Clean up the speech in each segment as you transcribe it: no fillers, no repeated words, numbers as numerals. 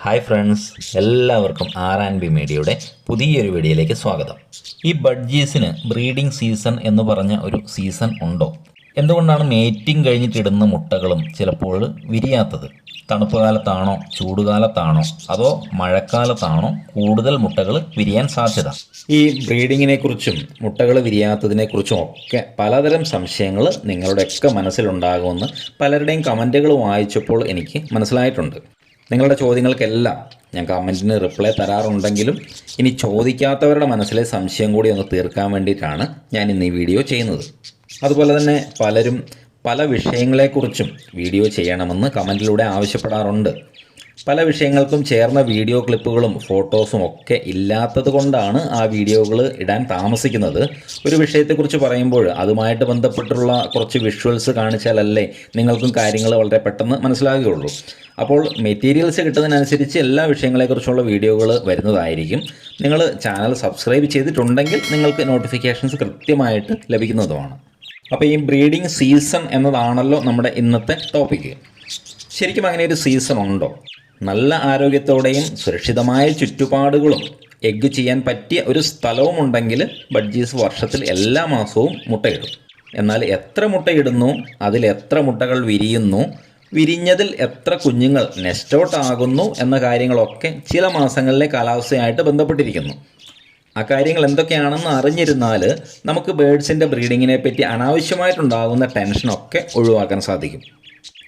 Hi friends, എല്ലാവർക്കും R&B മീഡിയയുടെ പുതിയൊരു വീഡിയോയിലേക്ക് സ്വാഗതം. ഈ ബഡ്ജീസിന് ബ്രീഡിംഗ് സീസൺ എന്ന് പറഞ്ഞ ഒരു സീസൺ ഉണ്ടോ? എന്തുകൊണ്ടാണ് മേറ്റിംഗ് കഴിഞ്ഞിട്ടിടുന്ന മുട്ടകളും ചിലപ്പോൾ വിരിയാത്തത്? തണുപ്പ് കാലത്താണോ, ചൂടുകാലത്താണോ, അതോ മഴക്കാലത്താണോ കൂടുതൽ മുട്ടകൾ വിരിയാൻ സാധ്യത? ഈ ബ്രീഡിങ്ങിനെ കുറിച്ചും മുട്ടകൾ വിരിയാത്തതിനെക്കുറിച്ചും ഒക്കെ പലതരം സംശയങ്ങൾ നിങ്ങളുടെയൊക്കെ മനസ്സിലുണ്ടാകുമെന്ന് പലരുടെയും കമൻറ്റുകൾ വായിച്ചപ്പോൾ എനിക്ക് മനസ്സിലായിട്ടുണ്ട്. നിങ്ങളുടെ ചോദ്യങ്ങൾക്കെല്ലാം ഞാൻ കമൻറ്റിന് റിപ്ലൈ തരാറുണ്ടെങ്കിലും ഇനി ചോദിക്കാത്തവരുടെ മനസ്സിലെ സംശയം കൂടി ഒന്ന് തീർക്കാൻ വേണ്ടിയിട്ടാണ് ഞാൻ ഇന്ന് ഈ വീഡിയോ ചെയ്യുന്നത്. അതുപോലെ തന്നെ പലരും പല വിഷയങ്ങളെക്കുറിച്ചും വീഡിയോ ചെയ്യണമെന്ന് കമൻറ്റിലൂടെ ആവശ്യപ്പെടാറുണ്ട്. പല വിഷയങ്ങൾക്കും ചേർന്ന വീഡിയോ ക്ലിപ്പുകളും ഫോട്ടോസും ഒക്കെ ഇല്ലാത്തത് കൊണ്ടാണ് ആ വീഡിയോകൾ ഇടാൻ താമസിക്കുന്നത്. ഒരു വിഷയത്തെക്കുറിച്ച് പറയുമ്പോൾ അതുമായിട്ട് ബന്ധപ്പെട്ടുള്ള കുറച്ച് വിഷ്വൽസ് കാണിച്ചാലല്ലേ നിങ്ങൾക്കും കാര്യങ്ങൾ വളരെ പെട്ടെന്ന് മനസ്സിലാകുകയുള്ളൂ. അപ്പോൾ മെറ്റീരിയൽസ് കിട്ടുന്നതിനനുസരിച്ച് എല്ലാ വിഷയങ്ങളെക്കുറിച്ചുള്ള വീഡിയോകൾ വരുന്നതായിരിക്കും. നിങ്ങൾ ചാനൽ സബ്സ്ക്രൈബ് ചെയ്തിട്ടുണ്ടെങ്കിൽ നിങ്ങൾക്ക് നോട്ടിഫിക്കേഷൻസ് കൃത്യമായിട്ട് ലഭിക്കുന്നതുമാണ്. അപ്പോൾ ഈ ബ്രീഡിംഗ് സീസൺ എന്നതാണല്ലോ നമ്മുടെ ഇന്നത്തെ ടോപ്പിക്ക്. ശരിക്കും അങ്ങനെ ഒരു സീസൺ ഉണ്ടോ? നല്ല ആരോഗ്യത്തോടെയും സുരക്ഷിതമായ ചുറ്റുപാടുകളും എഗ്ഗ് ചെയ്യാൻ പറ്റിയ ഒരു സ്ഥലവും ഉണ്ടെങ്കിൽ ബഡ്ജീസ് വർഷത്തിൽ എല്ലാ മാസവും മുട്ടയിടും. എന്നാൽ എത്ര മുട്ടയിടുന്നു, അതിൽ എത്ര മുട്ടകൾ വിരിയുന്നു, വിരിഞ്ഞതിൽ എത്ര കുഞ്ഞുങ്ങൾ നെസ്റ്റ് ഔട്ട് ആകുന്നു എന്ന കാര്യങ്ങളൊക്കെ ചില മാസങ്ങളിലെ കാലാവസ്ഥയായിട്ട് ബന്ധപ്പെട്ടിരിക്കുന്നു. ആ കാര്യങ്ങൾ എന്തൊക്കെയാണെന്ന് അറിഞ്ഞിരുന്നാൽ നമുക്ക് ബേഡ്സിൻ്റെ ബ്രീഡിങ്ങിനെ പറ്റി അനാവശ്യമായിട്ടുണ്ടാകുന്ന ടെൻഷനൊക്കെ ഒഴിവാക്കാൻ സാധിക്കും.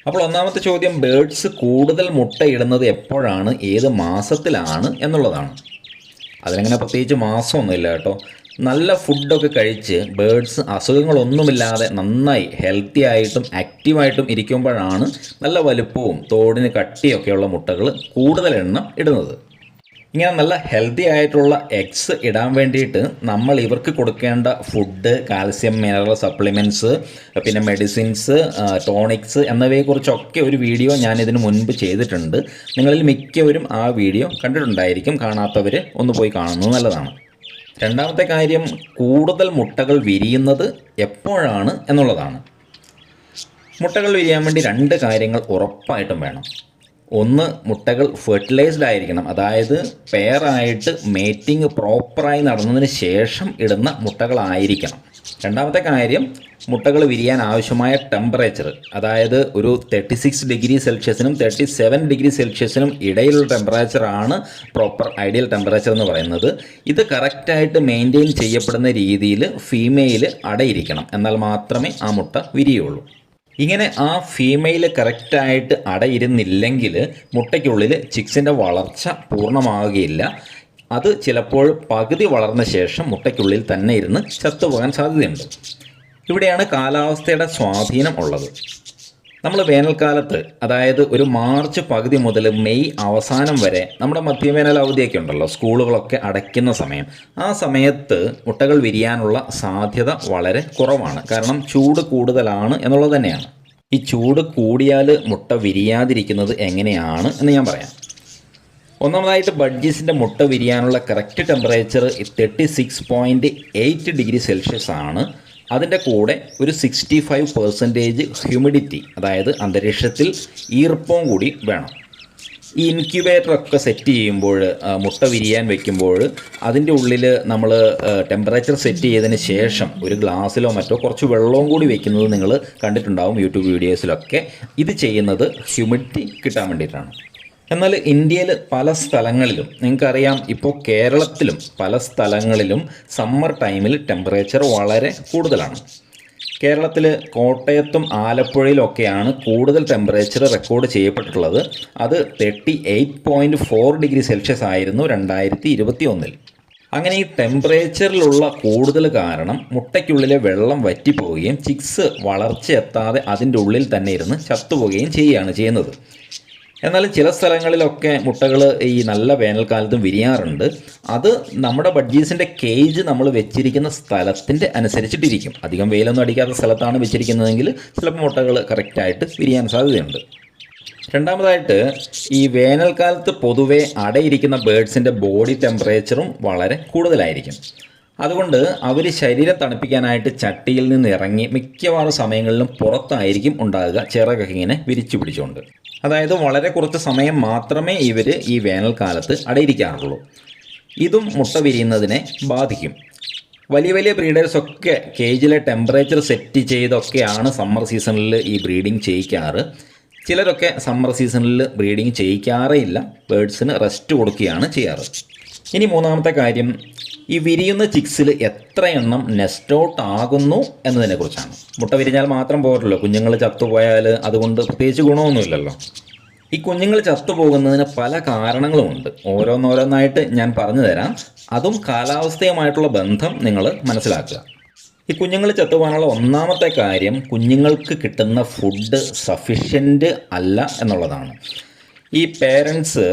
അപ്പോൾ ഒന്നാമത്തെ ചോദ്യം, ബേഡ്സ് കൂടുതൽ മുട്ടയിടുന്നത് എപ്പോഴാണ്, ഏത് മാസത്തിലാണ് എന്നുള്ളതാണ്. അതിനങ്ങനെ പ്രത്യേകിച്ച് മാസമൊന്നുമില്ല കേട്ടോ. നല്ല ഫുഡൊക്കെ കഴിച്ച് ബേഡ്സ് അസുഖങ്ങളൊന്നുമില്ലാതെ നന്നായി ഹെൽത്തി ആയിട്ടും ആക്റ്റീവായിട്ടും ഇരിക്കുമ്പോഴാണ് നല്ല വലുപ്പവും തോടിന് കട്ടിയൊക്കെയുള്ള മുട്ടകൾ കൂടുതൽ എണ്ണം ഇടുന്നത്. ഇങ്ങനെ നല്ല ഹെൽത്തി ആയിട്ടുള്ള എഗ്സ് ഇടാൻ വേണ്ടിയിട്ട് നമ്മൾ ഇവർക്ക് കൊടുക്കേണ്ട ഫുഡ്, കാൽസ്യം, മിനറൽ സപ്ലിമെൻറ്റ്സ്, പിന്നെ മെഡിസിൻസ്, ടോണിക്സ് എന്നിവയെക്കുറിച്ചൊക്കെ ഒരു വീഡിയോ ഞാൻ ഇതിനു മുൻപ് ചെയ്തിട്ടുണ്ട്. നിങ്ങളിൽ മിക്കവരും ആ വീഡിയോ കണ്ടിട്ടുണ്ടായിരിക്കും. കാണാത്തവർ ഒന്ന് പോയി കാണുന്നത് നല്ലതാണ്. രണ്ടാമത്തെ കാര്യം, കൂടുതൽ മുട്ടകൾ വിരിയുന്നത് എപ്പോഴാണ് എന്നുള്ളതാണ്. മുട്ടകൾ വിരിയാൻ വേണ്ടി രണ്ട് കാര്യങ്ങൾ ഉറപ്പായിട്ടും വേണം. ഒന്ന്, മുട്ടകൾ ഫെർട്ടിലൈസ്ഡ് ആയിരിക്കണം, അതായത് പെയറായിട്ട് മേറ്റിംഗ് പ്രോപ്പറായി നടന്നതിന് ശേഷം ഇടുന്ന മുട്ടകളായിരിക്കണം. രണ്ടാമത്തെ കാര്യം, മുട്ടകൾ വിരിയാൻ ആവശ്യമായ ടെമ്പറേച്ചർ, അതായത് ഒരു 36 ഡിഗ്രി സെൽഷ്യസിനും 37 ഡിഗ്രി സെൽഷ്യസിനും ഇടയിലുള്ള ടെമ്പറേച്ചറാണ് പ്രോപ്പർ ഐഡിയൽ ടെമ്പറേച്ചർ എന്ന് പറയുന്നത്. ഇത് കറക്റ്റായിട്ട് മെയിൻറ്റെയിൻ ചെയ്യപ്പെടുന്ന രീതിയിൽ ഫീമെയിൽ അടയിരിക്കണം, എന്നാൽ മാത്രമേ ആ മുട്ട വിരിയുള്ളൂ. ഇങ്ങനെ ആ ഫീമെയിൽ കറക്റ്റായിട്ട് അടയിരുന്നില്ലെങ്കിൽ മുട്ടയ്ക്കുള്ളിൽ ചിക്സിൻ്റെ വളർച്ച പൂർണ്ണമാവുകയില്ല. അത് ചിലപ്പോൾ പകുതി വളർന്ന ശേഷം മുട്ടയ്ക്കുള്ളിൽ തന്നെ ഇരുന്ന് ചത്തുപോകാൻ സാധ്യതയുണ്ട്. ഇവിടെയാണ് കാലാവസ്ഥയുടെ സ്വാധീനം ഉള്ളത്. നമ്മൾ വേനൽക്കാലത്ത്, അതായത് ഒരു മാർച്ച് പകുതി മുതൽ മെയ് അവസാനം വരെ നമ്മുടെ മധ്യവേനൽ അവധിയൊക്കെ ഉണ്ടല്ലോ, സ്കൂളുകളൊക്കെ അടയ്ക്കുന്ന സമയം, ആ സമയത്ത് മുട്ടകൾ വിരിയാനുള്ള സാധ്യത വളരെ കുറവാണ്. കാരണം ചൂട് കൂടുതലാണ് എന്നുള്ളത് തന്നെയാണ്. ഈ ചൂട് കൂടിയാൽ മുട്ട വിരിയാതിരിക്കുന്നത് എങ്ങനെയാണ് എന്ന് ഞാൻ പറയാം. ഒന്നാമതായിട്ട് ബഡ്ജീസിൻ്റെ മുട്ട വിരിയാനുള്ള കറക്റ്റ് ടെമ്പറേച്ചർ 36.8 ഡിഗ്രി സെൽഷ്യസ് ആണ്. അതിൻ്റെ കൂടെ ഒരു 65% ഹ്യൂമിഡിറ്റി, അതായത് അന്തരീക്ഷത്തിൽ ഈർപ്പവും കൂടി വേണം. ഈ ഇൻക്യുബേറ്ററൊക്കെ സെറ്റ് ചെയ്യുമ്പോൾ, മുട്ട വിരിയാൻ വെക്കുമ്പോൾ അതിൻ്റെ ഉള്ളിൽ നമ്മൾ ടെമ്പറേച്ചർ സെറ്റ് ചെയ്തതിന് ശേഷം ഒരു ഗ്ലാസ്സിലോ മറ്റോ കുറച്ച് വെള്ളവും കൂടി വെക്കുന്നത് നിങ്ങൾ കണ്ടിട്ടുണ്ടാവും യൂട്യൂബ് വീഡിയോസിലൊക്കെ. ഇത് ചെയ്യുന്നത് ഹ്യൂമിഡിറ്റി കിട്ടാൻ വേണ്ടിയിട്ടാണ്. എന്നാൽ ഇന്ത്യയിൽ പല സ്ഥലങ്ങളിലും, നിങ്ങൾക്കറിയാം, ഇപ്പോൾ കേരളത്തിലും പല സ്ഥലങ്ങളിലും സമ്മർ ടൈമിൽ ടെമ്പറേച്ചർ വളരെ കൂടുതലാണ്. കേരളത്തിൽ കോട്ടയത്തും ആലപ്പുഴയിലൊക്കെയാണ് കൂടുതൽ ടെമ്പറേച്ചർ റെക്കോർഡ് ചെയ്യപ്പെട്ടിട്ടുള്ളത്. അത് 38.4 ഡിഗ്രി സെൽഷ്യസ് ആയിരുന്നു 2021. അങ്ങനെ ഈ ടെമ്പറേച്ചറിലുള്ള കൂടുതൽ കാരണം മുട്ടയ്ക്കുള്ളിലെ വെള്ളം വറ്റിപ്പോവുകയും ചിക്സ് വളർച്ചയെത്താതെ അതിൻ്റെ ഉള്ളിൽ തന്നെ ഇരുന്ന് ചത്തുപോവുകയും ചെയ്യുന്നത്. എന്നാൽ ചില സ്ഥലങ്ങളിലൊക്കെ മുട്ടകൾ ഈ നല്ല വേനൽക്കാലത്തും വിരിയാറുണ്ട്. അത് നമ്മുടെ ബഡ്ജീസിൻ്റെ കേജ് നമ്മൾ വെച്ചിരിക്കുന്ന സ്ഥലത്തിൻ്റെ അനുസരിച്ചിട്ടിരിക്കും. അധികം വെയിലൊന്നും അടിക്കാത്ത സ്ഥലത്താണ് വെച്ചിരിക്കുന്നതെങ്കിൽ ചിലപ്പോൾ മുട്ടകൾ കറക്റ്റായിട്ട് വിരിയാൻ സാധ്യതയുണ്ട്. രണ്ടാമതായിട്ട്, ഈ വേനൽക്കാലത്ത് പൊതുവെ അടയിരിക്കുന്ന ബേഡ്സിൻ്റെ ബോഡി ടെമ്പറേച്ചറും വളരെ കൂടുതലായിരിക്കും. അതുകൊണ്ട് അവർ ശരീരം തണുപ്പിക്കാനായിട്ട് ചട്ടിയിൽ നിന്ന് ഇറങ്ങി മിക്കവാറും സമയങ്ങളിലും പുറത്തായിരിക്കും ഉണ്ടാകുക, ചിറകൊക്കെ ഇങ്ങനെ വിരിച്ചു പിടിച്ചുകൊണ്ട്. അതായത് വളരെ കുറച്ച് സമയം മാത്രമേ ഇവർ ഈ വേനൽക്കാലത്ത് അടയിരിക്കാറുള്ളൂ. ഇതും മുട്ട വിരിയുന്നതിനെ ബാധിക്കും. വലിയ വലിയ ബ്രീഡേഴ്സൊക്കെ കേജിലെ ടെമ്പറേച്ചർ സെറ്റ് ചെയ്തൊക്കെയാണ് സമ്മർ സീസണിൽ ഈ ബ്രീഡിങ് ചെയ്യിക്കാറ്. ചിലരൊക്കെ സമ്മർ സീസണിൽ ബ്രീഡിങ് ചെയ്യിക്കാറേ ഇല്ല, ബേഡ്സിന് റെസ്റ്റ് കൊടുക്കുകയാണ് ചെയ്യാറ്. ഇനി മൂന്നാമത്തെ കാര്യം, ഈ വിരിയുന്ന ചിക്സിൽ എത്ര എണ്ണം നെസ്റ്റ് ഔട്ട് ആകുന്നു എന്നതിനെക്കുറിച്ചാണ്. മുട്ട വിരിഞ്ഞാൽ മാത്രം പോരല്ലോ, കുഞ്ഞുങ്ങൾ ചത്തുപോയാൽ അതുകൊണ്ട് പ്രത്യേകിച്ച് ഗുണമൊന്നുമില്ലല്ലോ. ഈ കുഞ്ഞുങ്ങൾ ചത്തുപോകുന്നതിന് പല കാരണങ്ങളുമുണ്ട്. ഓരോന്നോരോന്നായിട്ട് ഞാൻ പറഞ്ഞു തരാം. അതും കാലാവസ്ഥയുമായിട്ടുള്ള ബന്ധം നിങ്ങൾ മനസ്സിലാക്കുക. ഈ കുഞ്ഞുങ്ങൾ ചത്തുപോകാനുള്ള ഒന്നാമത്തെ കാര്യം, കുഞ്ഞുങ്ങൾക്ക് കിട്ടുന്ന ഫുഡ് സഫിഷ്യൻ്റ് അല്ല എന്നുള്ളതാണ്. ഈ പേരൻസ്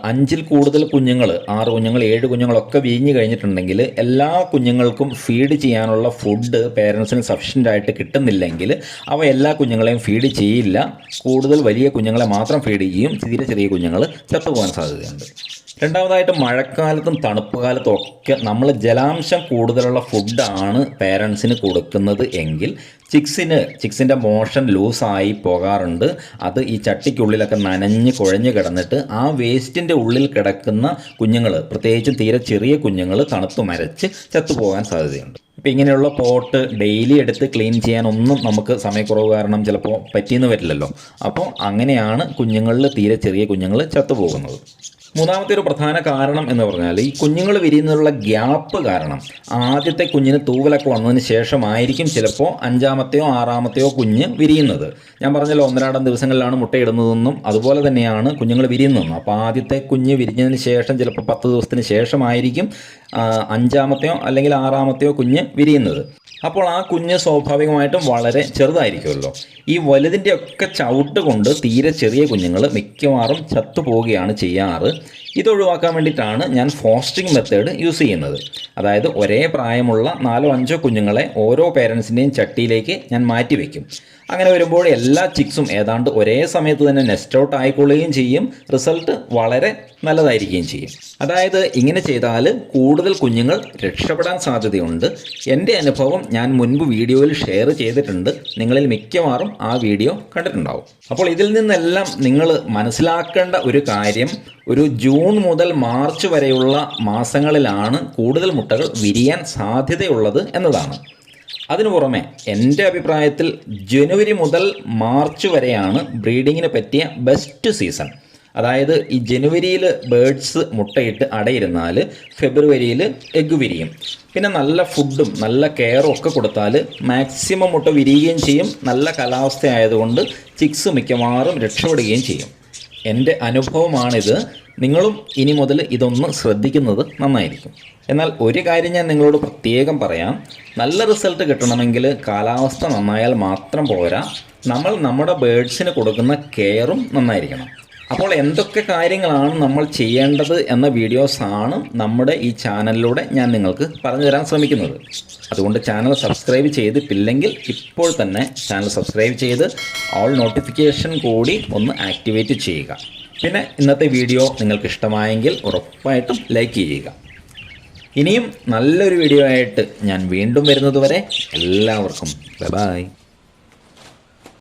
5ൽ കൂടുതൽ കുഞ്ഞുങ്ങൾ, 6 കുഞ്ഞുങ്ങൾ, 7 കുഞ്ഞുങ്ങളൊക്കെ വിരിഞ്ഞ് കഴിഞ്ഞിട്ടുണ്ടെങ്കിൽ എല്ലാ കുഞ്ഞുങ്ങൾക്കും ഫീഡ് ചെയ്യാനുള്ള ഫുഡ് പേരൻസിന് സഫിഷ്യൻ്റ് ആയിട്ട് കിട്ടുന്നില്ലെങ്കിൽ അവ എല്ലാ കുഞ്ഞുങ്ങളെയും ഫീഡ് ചെയ്യില്ല. കൂടുതൽ വലിയ കുഞ്ഞുങ്ങളെ മാത്രം ഫീഡ് ചെയ്യും. തീരെ ചെറിയ കുഞ്ഞുങ്ങൾ ചത്തുപോകാൻ സാധ്യതയുണ്ട്. രണ്ടാമതായിട്ട്, മഴക്കാലത്തും തണുപ്പ് കാലത്തും ഒക്കെ നമ്മൾ ജലാംശം കൂടുതലുള്ള ഫുഡാണ് പേരൻസിന് കൊടുക്കുന്നത് എങ്കിൽ ചിക്സിൻ്റെ മോഷൻ ലൂസായി പോകാറുണ്ട്. അത് ഈ ചട്ടിക്കുള്ളിലൊക്കെ നനഞ്ഞ് കുഴഞ്ഞ് കിടന്നിട്ട് ആ വേസ്റ്റിൻ്റെ ഉള്ളിൽ കിടക്കുന്ന കുഞ്ഞുങ്ങൾ, പ്രത്യേകിച്ചും തീരെ ചെറിയ കുഞ്ഞുങ്ങൾ, തണുത്ത് മരച്ച് ചത്തുപോകാൻ സാധ്യതയുണ്ട്. ഇപ്പം ഇങ്ങനെയുള്ള പോട്ട് ഡെയിലി എടുത്ത് ക്ലീൻ ചെയ്യാനൊന്നും നമുക്ക് സമയക്കുറവ് കാരണം ചിലപ്പോൾ പറ്റിയെന്ന് വരില്ലല്ലോ. അപ്പോൾ അങ്ങനെയാണ് കുഞ്ഞുങ്ങളിൽ തീരെ ചെറിയ കുഞ്ഞുങ്ങൾ ചത്തുപോകുന്നത്. മൂന്നാമത്തെ ഒരു പ്രധാന കാരണം എന്ന് പറഞ്ഞാൽ, ഈ കുഞ്ഞുങ്ങൾ വിരിയുന്നതിനുള്ള ഗ്യാപ്പ് കാരണം ആദ്യത്തെ കുഞ്ഞിന് തൂവലൊക്കെ വന്നതിന് ശേഷമായിരിക്കും ചിലപ്പോൾ 5ാമത്തെയോ 6ാമത്തെയോ കുഞ്ഞ് വിരിയുന്നത്. ഞാൻ പറഞ്ഞല്ലോ, 1-2 ദിവസങ്ങളിലാണ് മുട്ടയിടുന്നതെന്നും അതുപോലെ തന്നെയാണ് കുഞ്ഞുങ്ങൾ വിരിയുന്നതെന്നും. അപ്പോൾ ആദ്യത്തെ കുഞ്ഞ് വിരിഞ്ഞതിന് ശേഷം ചിലപ്പോൾ 10 ദിവസത്തിന് ശേഷമായിരിക്കും 5ാമത്തെയോ അല്ലെങ്കിൽ 6ാമത്തെയോ കുഞ്ഞ് വിരിയുന്നത്. അപ്പോൾ ആ കുഞ്ഞ് സ്വാഭാവികമായിട്ടും വളരെ ചെറുതായിരിക്കുമല്ലോ. ഈ വലുതിൻ്റെയൊക്കെ ചവിട്ട് കൊണ്ട് തീരെ ചെറിയ കുഞ്ഞുങ്ങൾ മിക്കവാറും ചത്തുപോവുകയാണ് ചെയ്യാറ്. ഇതൊഴിവാക്കാൻ വേണ്ടിയിട്ടാണ് ഞാൻ ഫോസ്റ്ററിങ് മെത്തേഡ് യൂസ് ചെയ്യുന്നത്. അതായത് ഒരേ പ്രായമുള്ള 4-5 കുഞ്ഞുങ്ങളെ ഓരോ പേരൻസിൻ്റെയും ചട്ടിയിലേക്ക് ഞാൻ മാറ്റി വയ്ക്കും. അങ്ങനെ വരുമ്പോൾ എല്ലാ ചിക്സും ഏതാണ്ട് ഒരേ സമയത്ത് തന്നെ നെസ്റ്റ് ഔട്ട് ആയിക്കൊള്ളുകയും ചെയ്യും. റിസൾട്ട് വളരെ നല്ലതായിരിക്കുകയും ചെയ്യും. അതായത് ഇങ്ങനെ ചെയ്താൽ കൂടുതൽ കുഞ്ഞുങ്ങൾ രക്ഷപ്പെടാൻ സാധ്യതയുണ്ട്. എൻ്റെ അനുഭവം ഞാൻ മുൻപ് വീഡിയോയിൽ ഷെയർ ചെയ്തിട്ടുണ്ട്. നിങ്ങളിൽ മിക്കവാറും ആ വീഡിയോ കണ്ടിട്ടുണ്ടാവും. അപ്പോൾ ഇതിൽ നിന്നെല്ലാം നിങ്ങൾ മനസ്സിലാക്കേണ്ട ഒരു കാര്യം, ഒരു ജൂൺ മുതൽ മാർച്ച് വരെയുള്ള മാസങ്ങളിലാണ് കൂടുതൽ മുട്ടകൾ വിരിയാൻ സാധ്യതയുള്ളത് എന്നതാണ്. അതിനു പുറമെ എൻ്റെ അഭിപ്രായത്തിൽ ജനുവരി മുതൽ മാർച്ച് വരെയാണ് ബ്രീഡിങ്ങിന് പറ്റിയ ബെസ്റ്റ് സീസൺ. അതായത് ഈ ജനുവരിയിൽ ബേഡ്സ് മുട്ടയിട്ട് അടയിരുന്നാൽ ഫെബ്രുവരിയിൽ എഗ്ഗ് വിരിയും. പിന്നെ നല്ല ഫുഡും നല്ല കെയറും ഒക്കെ കൊടുത്താൽ മാക്സിമം മുട്ട വിരിയുകയും ചെയ്യും. നല്ല കാലാവസ്ഥ ആയതുകൊണ്ട് ചിക്സ് മിക്കവാറും രക്ഷപ്പെടുകയും ചെയ്യും. എൻ്റെ അനുഭവമാണിത്. നിങ്ങളും ഇനി മുതൽ ഇതൊന്ന് ശ്രദ്ധിക്കുന്നത് നന്നായിരിക്കും. എന്നാൽ ഒരു കാര്യം ഞാൻ നിങ്ങളോട് പ്രത്യേകം പറയാം, നല്ല റിസൾട്ട് കിട്ടണമെങ്കിൽ കാലാവസ്ഥ നന്നായാൽ മാത്രം പോരാ, നമ്മൾ നമ്മുടെ ബേഡ്സിന് കൊടുക്കുന്ന കെയറും നന്നായിരിക്കണം. അപ്പോൾ എന്തൊക്കെ കാര്യങ്ങളാണ് നമ്മൾ ചെയ്യേണ്ടത് എന്ന വീഡിയോസാണ് നമ്മുടെ ഈ ചാനലിലൂടെ ഞാൻ നിങ്ങൾക്ക് പറഞ്ഞു തരാൻ ശ്രമിക്കുന്നത്. അതുകൊണ്ട് ചാനൽ സബ്സ്ക്രൈബ് ചെയ്തിട്ടില്ലെങ്കിൽ ഇപ്പോൾ തന്നെ ചാനൽ സബ്സ്ക്രൈബ് ചെയ്ത് ഓൾ നോട്ടിഫിക്കേഷൻ കൂടി ഒന്ന് ആക്ടിവേറ്റ് ചെയ്യുക. പിന്നെ ഇന്നത്തെ വീഡിയോ നിങ്ങൾക്ക് ഇഷ്ടമായെങ്കിൽ ഉറപ്പായിട്ടും ലൈക്ക് ചെയ്യുക. ഇനിയും നല്ലൊരു വീഡിയോ ആയിട്ട് ഞാൻ വീണ്ടും വരുന്നതുവരെ എല്ലാവർക്കും ബൈ.